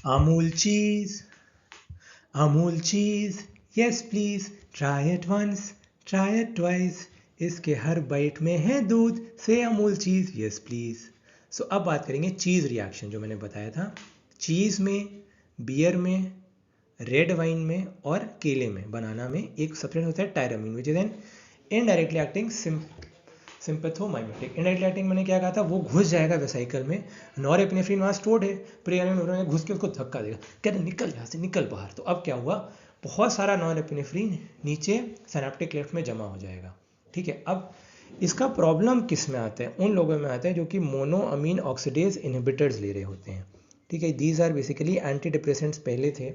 Amul cheese, Amul cheese, yes please, try it once, try it twice. इसके हर bite में है दूध, से अमूल चीज़ यस प्लीज़. सो अब बात करेंगे चीज़ रिएक्शन जो मैंने बताया था. चीज़ में, बियर में, रेड वाइन में और केले में, बनाना में एक सब्सटेंस होता है tyramine which is an indirectly acting sympathomimetic. Indirectly acting मैंने क्या कहा था, वो घुस जाएगा वेसाइकल में. नॉरएपिनेफ्रिन वहाँ स्टोर्ड है, प्रेगालिन घुस के उसको धक्का देगा, कहते निकल यहाँ से, निकल बाहर. तो अब क्या हुआ, बहुत सारा नॉरएपिनेफ्रिन नीचे सिनेप्टिक क्लेफ्ट में जमा हो जाएगा. ठीक है. अब इसका प्रॉब्लम किस में आता है, उन लोगों में आता है जो कि मोनोअमीन ऑक्सीडेज इनहिबिटर्स ले रहे होते हैं. ठीक है. These are basically antidepressants पहले थे,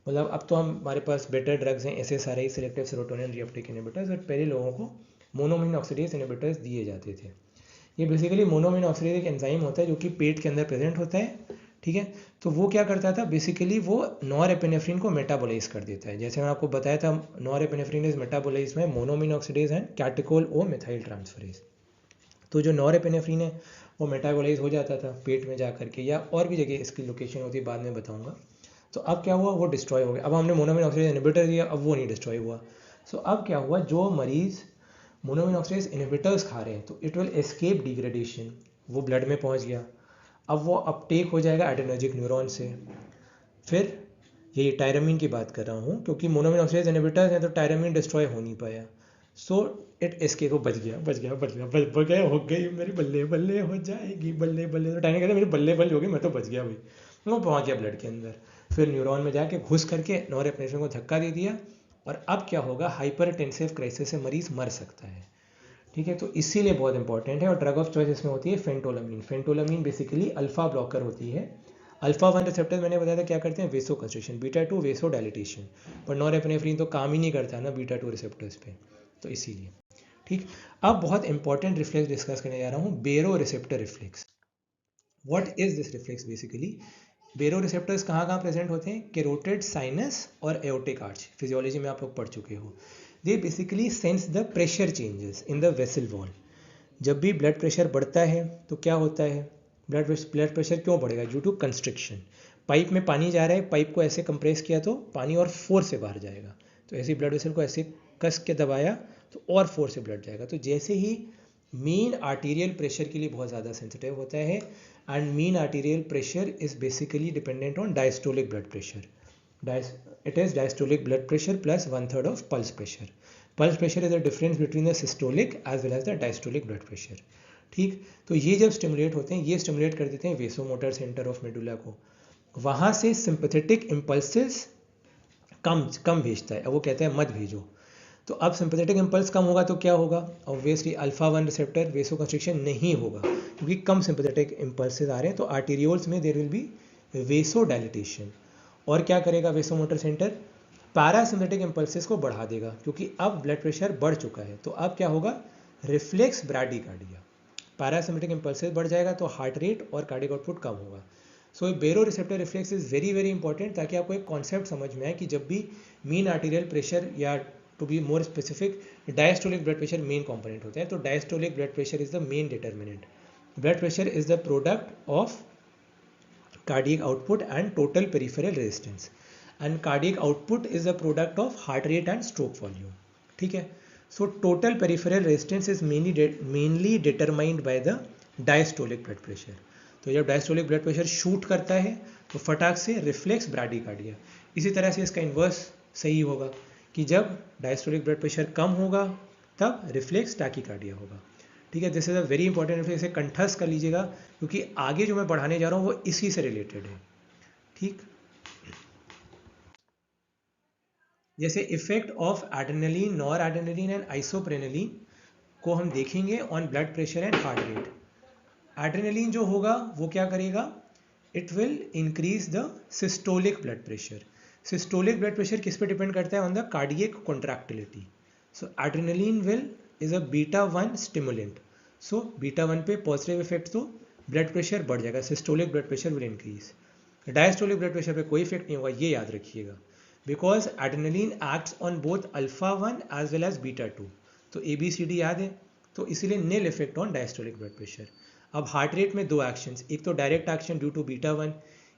मतलब अब तो हमारे पास बेटर ड्रग्स हैं, SSRI selective serotonin reuptake inhibitors, और पहले लोगों को मोनोअमीन ऑक्सीडेज इनहिबिटर्स दिए जाते थे. ये बेसिकली मोनोअमीन ऑक्सीडेज एक एंजाइम होता है जो कि पेट के अंदर प्रेजेंट होता है. ठीक है. तो वो क्या करता था, बेसिकली वो नॉरएपिनेफ्रिन को मेटाबोलाइज कर देता है. जैसे मैंने आपको बताया था, नॉरएपिनेफ्रिन इज मेटाबोलाइज में monoamine oxidase and catechol O methyl transferase. तो जो नॉरएपिनेफ्रिन है वो मेटाबोलाइज हो जाता था पेट में जा करके, या और भी जगह इसकी लोकेशन होती है, बाद में बताऊंगा. तो अब क्या हुआ, वो डिस्ट्रॉय हो गया. अब हमने मोनोअमीन ऑक्सीडेज इनहिबिटर दिया, अब वो नहीं डिस्ट्रॉय हुआ. सो अब क्या हुआ, जो मरीज मोनोअमीन ऑक्सीडेज इनहिबिटर्स खा रहे हैं तो इट विल एस्केप डिग्रेडेशन, वो ब्लड में पहुंच गया. अब वो अपटेक हो जाएगा एड्रेनर्जिक न्यूरॉन से. फिर ये टायरामीन की बात कर रहा हूँ, क्योंकि मोनोअमीन ऑक्सीडेज इनहिबिटर्स हैं तो टायरामीन डिस्ट्रॉय हो नहीं पाया. सो इट एस्केप, वो बच गया, बच गया, बच गया, बच गया, हो गई मेरी बल्ले बल्ले हो जाएगी, बल्ले बल्ले. तो टाइम कहते मेरी बल्ले बल्ले हो गई, मैं तो बच गया भाई. वो पहुंच गया ब्लड के अंदर, फिर न्यूरॉन में जाके घुस करके नॉरएपिनेफ्रिन को धक्का दे दिया. और अब क्या होगा, हाइपरटेंसिव क्राइसिस से मरीज मर सकता है. ठीक है. तो इसीलिए बहुत इंपॉर्टेंट है. और ड्रग ऑफ चॉइस इसमें होती है फेंटोलामीन. फेंटोलामीन बेसिकली अल्फा ब्लॉकर होती है. अल्फा 1 रिसेप्टर मैंने बताया था क्या करते हैं, वेसो कंस्ट्रिक्शन, बीटा 2 वेसो डायलिटेशन. पर नॉरएपिनेफ्रिन तो काम ही नहीं करता ना बीटा 2 रिसेप्टर्स पे, तो इसीलिए. ठीक. अब बहुत इंपॉर्टेंट रिफ्लेक्स डिस्कस करने जा रहा हूँ, बेरो receptor reflex. What is this reflex basically. बेरो रिसेप्टर्स कहाँ कहाँ प्रेजेंट होते हैं, कैरोटिड, साइनस और एओर्टिक आर्च. फिजियोलॉजी में आप लोग पढ़ चुके हो. They basically sense the pressure changes in the vessel wall. जब भी ब्लड प्रेशर बढ़ता है तो क्या होता है, ब्लड प्रेशर क्यों बढ़ेगा, ड्यू टू कंस्ट्रिक्शन. पाइप में पानी जा रहा है, पाइप को ऐसे कंप्रेस किया तो पानी और फोर्स से बाहर जाएगा. तो ऐसे ब्लड वेसल को ऐसे कस के दबाया तो और फोर्स से ब्लड जाएगा. तो जैसे ही मीन आर्टीरियल प्रेशर के लिए बहुत ज़्यादा सेंसिटिव होता है, and mean arterial pressure is basically dependent on diastolic blood pressure. It is diastolic blood pressure plus 1/3 of pulse pressure. Pulse pressure is the difference between the systolic as well as the diastolic blood pressure. ठीक. तो ये जब stimulate होते हैं, ये stimulate कर देते हैं वेसोमोटर सेंटर ऑफ मेडुला को. वहाँ से सिंपैथेटिक इम्पल्सेस कम कम भेजता है. अब वो कहता है मत भेजो. तो अब सिंपैथेटिक इम्पल्स कम होगा तो क्या होगा, ऑब्वियसली अल्फा 1 रिसेप्टर वेसो कंस्ट्रिक्शन नहीं होगा, क्योंकि कम सिंपैथेटिक इम्पल्सेस आ रहे हैं. तो आर्टीरियोल्स में there will be vasodilatation. और क्या करेगा वेसोमोटर सेंटर, पैरासिम्पथेटिक इम्पल्सेस को बढ़ा देगा, क्योंकि अब ब्लड प्रेशर बढ़ चुका है. तो अब क्या होगा, रिफ्लेक्स ब्राडीकार्डिया. पैरासिम्पथेटिक इम्पल्सेस बढ़ जाएगा तो हार्ट रेट और कार्डियक आउटपुट कम होगा. सो बेरो receptor reflex is very very important, ताकि आपको एक कॉन्सेप्ट समझ में आए कि जब भी मीन आर्टीरियल प्रेशर, या to be more specific diastolic blood pressure main component होता है. तो diastolic blood pressure is the main determinant. Blood pressure is the product of cardiac output and total peripheral resistance, and cardiac output is a product of heart rate and stroke volume. ठीक है. So total peripheral resistance is mainly determined by the diastolic blood pressure. तो जब diastolic blood pressure shoot करता है तो फटाक से reflex ब्राडीकार्डिया. इसी तरह से इसका इन्वर्स सही होगा कि जब डायस्टोलिक ब्लड प्रेशर कम होगा तब रिफ्लेक्स टैकीकार्डिया होगा. ठीक है. This is a very important reflex. इसे कंठस्थ कर लीजिएगा, क्योंकि आगे जो मैं बढ़ाने जा रहा हूँ वो इसी से रिलेटेड है. ठीक. जैसे effect of adrenaline, nor adrenaline and isoprenaline को हम देखेंगे on blood pressure and heart rate. Adrenaline जो होगा वो क्या करेगा, it will increase the systolic blood pressure. Systolic blood pressure किस पे डिपेंड करता है, on the cardiac contractility. So adrenaline will is a beta 1 stimulant. So beta 1 पे पॉजिटिव इफेक्ट, तो ब्लड प्रेशर बढ़ जाएगा, systolic blood pressure will increase. Diastolic blood pressure पे कोई इफेक्ट नहीं होगा, ये याद रखिएगा, because adrenaline acts on both alpha 1 as well as beta 2. तो ABCD याद है, तो इसीलिए nil effect on diastolic blood pressure. अब हार्ट रेट में दो एक्शंस, एक तो direct action due to beta 1,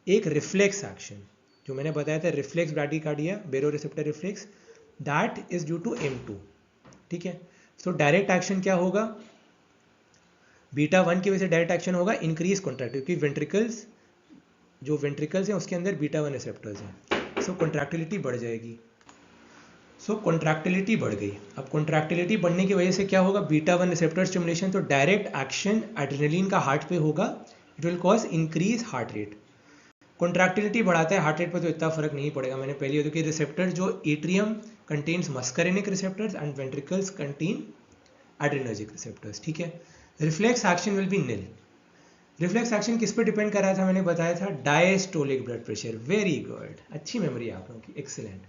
एक रिफ्लेक्स एक्शन जो मैंने बताया था, reflex bradycardia, baroreceptor reflex, that is due to M2, ठीक है। सो डायरेक्ट एक्शन क्या होगा, बीटा 1 की वजह से डायरेक्ट एक्शन होगा इंक्रीज कॉन्ट्रैक्टिविटी, क्योंकि वेंट्रिकल्स, जो वेंट्रिकल्स हैं उसके अंदर बीटा 1 रिसेप्टर्स हैं, सो कॉन्ट्रैक्टिलिटी बढ़ जाएगी। सो कॉन्ट्रैक्टिलिटी बढ़ गई। अब कॉन्ट्रैक्टिलिटी बढ़ने की वजह से क्या होगा, बीटा 1 रिसेप्टर स्टिमुलेशन, तो डायरेक्ट एक्शन एड्रेनलिन का हार्ट पे होगा, it will cause increase heart rate. Contractility बढ़ाता है, हार्ट रेट पर तो इतना फर्क नहीं पड़ेगा, मैंने पहले तो कि रिसेप्टर जो atrium contains muscarinic receptors and ventricles contain adrenergic receptors, ठीक है। Reflex action will be nil. Reflex action किस पे डिपेंड कर रहा था, मैंने बताया था diastolic blood pressure, very good, अच्छी मेमोरी है आप लोगों की, excellent.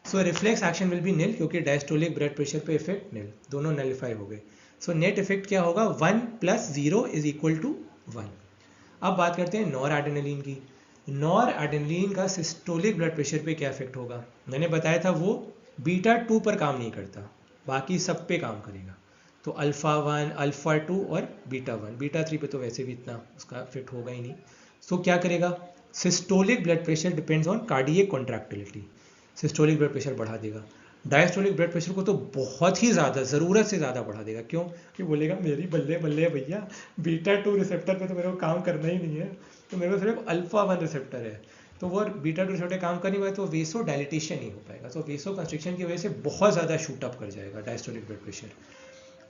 So reflex action will be nil, क्योंकि डायस्टोलिक ब्लड प्रेशर पे इफेक्ट निल, दोनों नलिफाई हो गए। सो नेट इफेक्ट क्या होगा, 1 + 0 इज इक्वल टू 1। अब बात करते हैं नॉर एड्रेनलिन की। नॉर एड्रेनलिन का सिस्टोलिक ब्लड प्रेशर पे क्या इफेक्ट होगा, मैंने बताया था वो बीटा 2 पर काम नहीं करता, बाकी सब पे काम करेगा। तो अल्फा 1, अल्फा 2 और बीटा 1, बीटा 3 पे तो वैसे भी इतना उसका इफेक्ट होगा ही नहीं। सो क्या करेगा, systolic blood pressure depends on cardiac contractility, systolic blood pressure बढ़ा देगा। डायस्टोलिक ब्लड प्रेशर को तो बहुत ही ज़्यादा, ज़रूरत से ज़्यादा बढ़ा देगा। क्यों, कि बोलेगा मेरी बल्ले बल्ले भैया, बीटा 2 रिसेप्टर पे तो मेरे को काम करना ही नहीं है, तो मेरे को सिर्फ अल्फा 1 रिसेप्टर है, तो वो बीटा 2 रिसेप्टर काम कर नहीं पाए, तो वेसो डायलिटेशन नहीं हो पाएगा, तो वेसो कंस्ट्रिक्शन की वजह से बहुत ज़्यादा शूट अप कर जाएगा डायस्टोलिक ब्लड प्रेशर।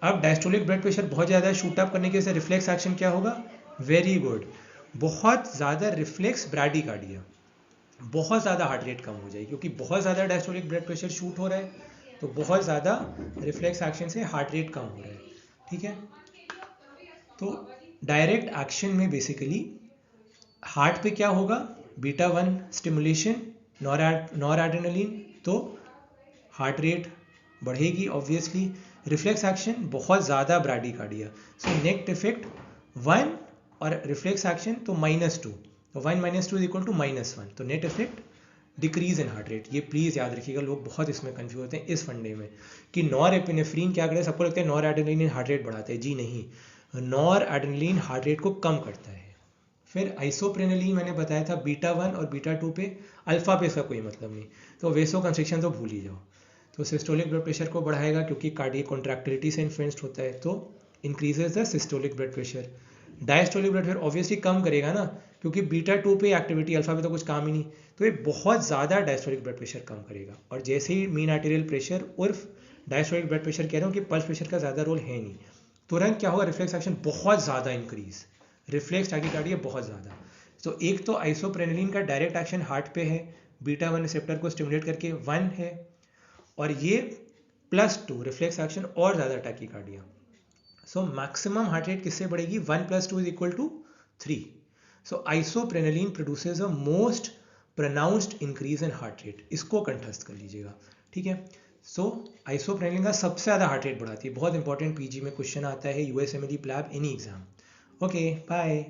अब डायस्टोलिक ब्लड प्रेशर बहुत ज़्यादा शूट अप करने की वजह से रिफ्लेक्स एक्शन क्या होगा, वेरी गुड, बहुत ज़्यादा रिफ्लेक्स ब्रैडीकार्डिया, बहुत ज़्यादा हार्ट रेट कम हो जाएगी, क्योंकि बहुत ज़्यादा डायस्टोलिक ब्लड प्रेशर शूट हो रहा है, तो बहुत ज़्यादा रिफ्लेक्स एक्शन से हार्ट रेट कम हो रहा है, ठीक है। तो डायरेक्ट एक्शन में बेसिकली हार्ट पे क्या होगा, बीटा 1 स्टिमुलेशन, नॉर एड्रेनलिन, तो हार्ट रेट बढ़ेगी ऑब्वियसली। रिफ्लेक्स एक्शन बहुत ज़्यादा ब्रैडीकार्डिया, सो नेट इफेक्ट 1 और रिफ्लेक्स एक्शन तो -2, तो 1 - 2 = -1, तो net effect decrease in heart rate. ये प्लीज़ याद रखिएगा, लोग बहुत इसमें कंफ्यूज होते हैं इस फंडे में कि नॉर एपिनेफ्रीन क्या करे, सबको लगता है नॉर एड्रेनलिन हार्ट रेट बढ़ाता है, जी नहीं, नॉर एड्रेनलिन हार्ट रेट को कम करता है। फिर आइसोप्रेनलिन मैंने बताया था बीटा 1 और बीटा 2 पे, अल्फा पे इसका कोई मतलब नहीं, तो वेसो कंस्ट्रिक्शन तो भूल ही जाओ। तो सिस्टोलिक ब्लड प्रेशर को बढ़ाएगा, क्योंकि कार्डियक कॉन्ट्रैक्टिलिटी से इन्फ्लुएंस्ड होता है, तो increases the systolic blood pressure. Diastolic blood pressure obviously कम करेगा ना, क्योंकि बीटा 2 पे एक्टिविटी, अल्फा पे तो कुछ काम ही नहीं, तो ये बहुत ज़्यादा डायस्टोलिक ब्लड प्रेशर कम करेगा। और जैसे ही मीन आर्टेरियल प्रेशर उर्फ डायस्टोलिक ब्लड प्रेशर कह रहा हूँ कि पल्स प्रेशर का ज़्यादा रोल है नहीं, तुरंत क्या होगा, रिफ्लेक्स एक्शन बहुत ज़्यादा इंक्रीज, रिफ्लेक्स टैकीकार्डिया बहुत ज़्यादा। तो एक तो आइसोप्रेनलिन का डायरेक्ट एक्शन हार्ट पे है, बीटा 1 रिसेप्टर को स्टिमुलेट करके 1 है, और ये +2 रिफ्लेक्स एक्शन और ज़्यादा tachycardia. So maximum heart rate किससे बढ़ेगी, 1 + 2 = 3। So isoprenaline produces a most pronounced increase in heart rate, इसको कंठस्थ कर लीजिएगा, ठीक है। सो आइसोप्रेनलिन का सबसे ज़्यादा हार्ट रेट बढ़ाती है, बहुत इंपॉर्टेंट, पीजी में क्वेश्चन आता है, USMLE PLAB any exam. Okay bye.